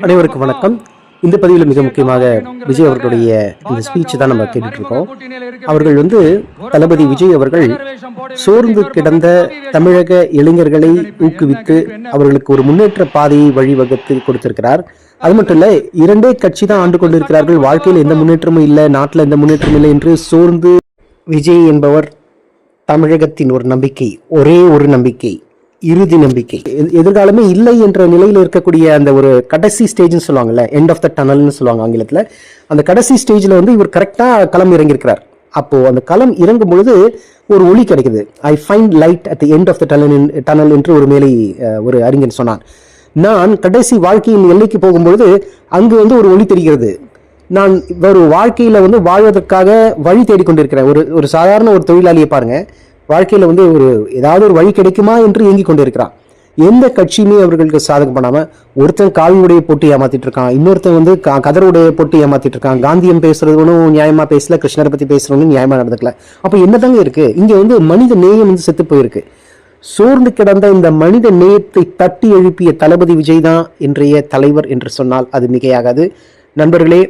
அனைவருக்கும் வணக்கம். இந்த பதிவில் மிக முக்கியமாக விஜய் அவர்களுடைய இந்த ஸ்பீச் தான் நம்ம கேட்டுட்டு இருக்கோம். அவர்கள் தளபதி விஜய் அவர்கள் சோர்ந்து கிடந்த தமிழக இளைஞர்களை ஊக்குவித்து அவர்களுக்கு ஒரு முன்னேற்ற பாதையை வழிவகுத்து கொடுத்திருக்கிறார். அது மட்டும் இல்ல, இரண்டே கட்சி தான் ஆண்டு கொண்டிருக்கிறார்கள், வாழ்க்கையில் எந்த முன்னேற்றமும் இல்லை, நாட்டில் எந்த முன்னேற்றமும் இல்லை என்று சோர்ந்து விஜய் என்பவர் தமிழகத்தின் ஒரு நம்பிக்கை, ஒரே ஒரு நம்பிக்கை, இறுதி நம்பிக்கை, எதிர்காலமே இல்லை என்ற நிலையில் இருக்கக்கூடிய அந்த ஒரு கடைசி ஸ்டேஜ்னு சொல்லுவாங்கல்ல, எண்ட் ஆஃப் த டனல்னு சொல்லுவாங்க ஆங்கிலத்தில். அந்த கடைசி ஸ்டேஜில் இவர் கரெக்டாக களம் இறங்கியிருக்கிறார். அப்போ அந்த களம் இறங்கும் பொழுது ஒரு ஒளி கிடைக்குது. I find light at the end of the tunnel என்று ஒரு மேலை ஒரு அறிஞர் சொன்னான். நான் கடைசி வாழ்க்கையின் எல்லைக்கு போகும்பொழுது அங்கு ஒரு ஒளி தெரிகிறது. நான் ஒரு வாழ்க்கையில வாழ்வதற்காக வழி தேடிக்கொண்டிருக்கிறேன். ஒரு சாதாரண ஒரு தொழிலாளியை பாருங்க, வாழ்க்கையில ஏதாவது ஒரு வழி கிடைக்குமா என்று இயங்கி கொண்டிருக்கிறான். எந்த கட்சியுமே அவர்களுக்கு சாதகம் பண்ணாம, ஒருத்தன் காவி உடைய போட்டு ஏமாத்திட்டு இருக்கான், இன்னொருத்தன் கதர் உடைய போட்டு ஏமாத்திட்டு இருக்கான், காந்தியம் பேசுறதுனும் நியாயமா பேசல, கிருஷ்ணரை பத்தி பேசுறவனும் நியாயமா நடந்துக்கல. அப்ப என்னதாங்க இருக்கு இங்க? மனித நேயம் செத்து போயிருக்கு. சோர்ந்து கிடந்த இந்த மனித நேயத்தை தட்டி எழுப்பிய தளபதி விஜய் தான் இன்றைய தலைவர் என்று சொன்னால் அது மிகையாகாது. நண்பர்களே,